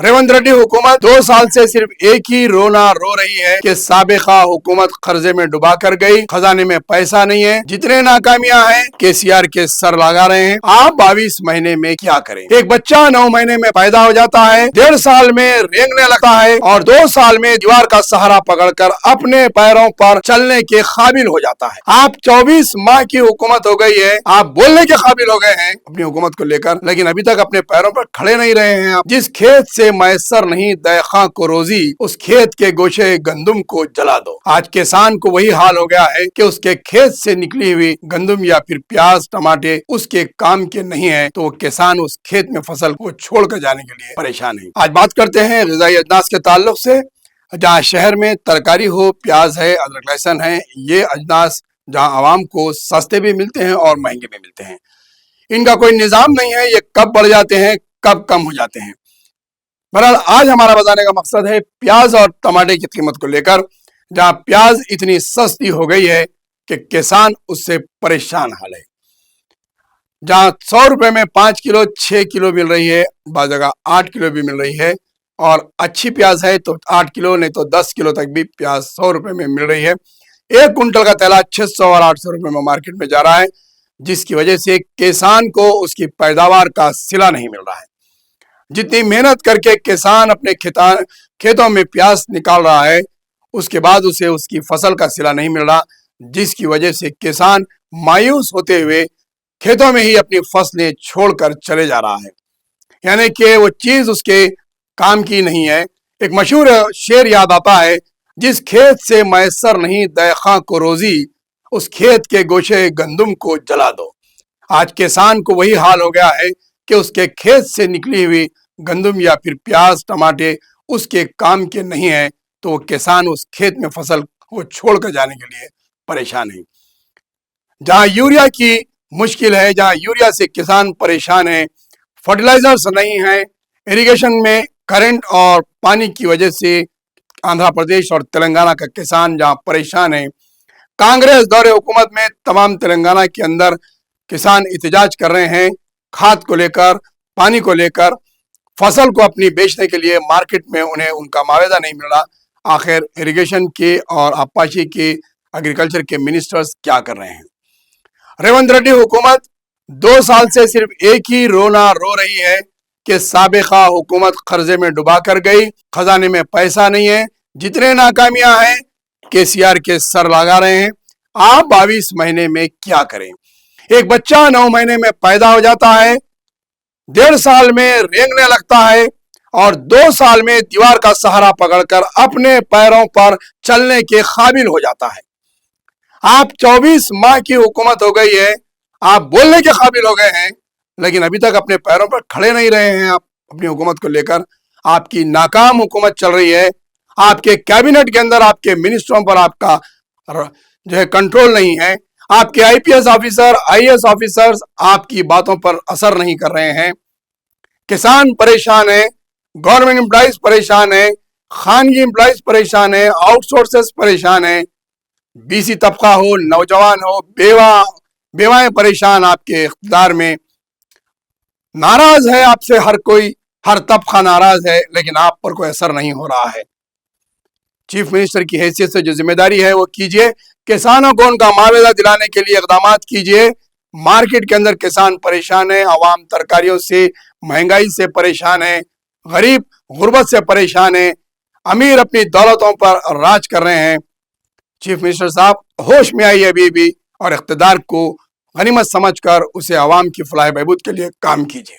रेवंत रेड्डी हुकूमत 2 साल से सिर्फ एक ही रोना रो रही है कि साबिका हुकूमत कर्जे में डुबा कर गई, खजाने में पैसा नहीं है। जितने नाकामियां हैं केसीआर के सर लगा रहे हैं। आप 22 महीने में क्या करें? एक बच्चा 9 महीने में पैदा हो जाता है, 1.5 साल में रेंगने लगता है और 2 साल में दीवार का सहारा पकड़कर अपने पैरों पर चलने के काबिल हो जाता है। आप 24 माह की हुकूमत हो गई है, आप बोलने के काबिल हो गए हैं अपनी हुकूमत को लेकर, लेकिन अभी तक अपने पैरों पर खड़े नहीं रहे हैं। आप जिस खेत से मैसर नहीं दयाखां को रोजी, उस खेत के गोशे गंदुम को जला दो। आज किसान को वही हाल हो गया है कि उसके खेत से निकली हुई गंदुम या फिर प्याज टमाटे उसके काम के नहीं है, तो वो किसान उस खेत में फसल को छोड़कर जाने के लिए परेशान है। आज बात करते हैं ग़िज़ाई अजनास के ताल्लुक से। जहाँ शहर में तरकारी हो, प्याज है, अदरक लहसुन है, ये अजनास जहाँ आवाम को सस्ते भी मिलते हैं और महंगे भी मिलते हैं। इनका कोई निज़ाम नहीं है, ये कब बढ़ जाते हैं कब कम हो जाते हैं। बहरहाल आज हमारा बताने का मकसद है प्याज और टमाटे की कीमत को लेकर। जहां प्याज इतनी सस्ती हो गई है कि किसान उससे परेशान हाल है। जहां 100 रुपए में 5 किलो 6 किलो मिल रही है, बाज़ जगह 8 किलो भी मिल रही है, और अच्छी प्याज है तो 8 किलो नहीं तो 10 किलो तक भी प्याज 100 रुपए में मिल रही है। 1 कुंटल का तेला 600 और 800 रुपए में मार्केट में जा रहा है, जिसकी वजह से किसान को उसकी पैदावार का सिला नहीं मिल रहा है। जितनी मेहनत करके किसान अपने खेतों में प्याज निकाल रहा है, उसके बाद उसे उसकी फसल का सिला नहीं मिल रहा, जिसकी वजह से किसान मायूस होते हुए खेतों में ही अपनी फसलें छोड़कर चले जा रहा है। यानी कि वो चीज उसके काम की नहीं है। एक मशहूर शेर याद आता है, जिस खेत से मैसर नहीं दयाखां को रोजी, उस खेत के गोशे गंदुम को जला दो। आज किसान को वही हाल हो गया है कि उसके खेत से निकली हुई गंदुम या फिर प्याज टमाटे उसके काम के नहीं है, तो वो किसान उस खेत में फसल को छोड़कर जाने के लिए परेशान है। जहां यूरिया की मुश्किल है, जहां यूरिया से किसान परेशान है, फर्टिलाइजर्स नहीं है, इरिगेशन में करंट और पानी की वजह से आंध्र प्रदेश और तेलंगाना का किसान जहां परेशान है। कांग्रेस दौरे हुकूमत में तमाम तेलंगाना के अंदर किसान एहतजाज कर रहे हैं, खाद को लेकर, पानी को लेकर, फसल को अपनी बेचने के लिए मार्केट में उन्हें उनका मुआवजा नहीं मिल रहा। आखिर इरिगेशन के और आपाशी के एग्रीकल्चर के मिनिस्टर्स क्या कर रहे हैं? रेवंत रेड्डी हुकूमत 2 साल से सिर्फ एक ही रोना रो रही है कि साबिका हुकूमत कर्जे में डुबा कर गई, खजाने में पैसा नहीं है। जितने नाकामियां हैं केसीआर के सर लगा रहे हैं। आप 22 महीने में क्या करें? एक बच्चा 9 महीने में पैदा हो जाता है, 1.5 साल में रेंगने लगता है और 2 साल में दीवार का सहारा पकड़कर अपने पैरों पर चलने के काबिल हो जाता है। आप 24 माह की हुकूमत हो गई है, आप बोलने के काबिल हो गए हैं, लेकिन अभी तक अपने पैरों पर खड़े नहीं रहे हैं। आप अपनी हुकूमत को लेकर, आपकी नाकाम हुकूमत चल रही है। आपके कैबिनेट के अंदर आपके मिनिस्टरों पर आपका जो है कंट्रोल नहीं है। आपके आईपीएस ऑफिसर, आईएएस ऑफिसर्स आपकी बातों पर असर नहीं कर रहे हैं। किसान परेशान है, गवर्नमेंट एम्प्लॉइज परेशान है, खानगी एम्प्लॉइज परेशान है, आउटसोर्सेस परेशान है, बीसी तबका हो, नौजवान हो, बेवाएं परेशान। आपके इख्तिदार में नाराज है आपसे हर कोई, हर तबका नाराज है, लेकिन आप पर कोई असर नहीं हो रहा है। चीफ मिनिस्टर की हैसियत से जो जिम्मेदारी है वो कीजिए, किसानों को उनका मुआवजा दिलाने के लिए इकदाम कीजिए। मार्केट के अंदर किसान परेशान है, आवाम तरकारियों से, महंगाई से परेशान है, गरीब गुर्बत से परेशान है, अमीर अपनी दौलतों पर राज कर रहे हैं। चीफ मिनिस्टर साहब होश में आइए अभी भी, और इख्तिदार को गनीमत समझकर उसे आवाम की फलाह बहबूद के लिए काम कीजिए।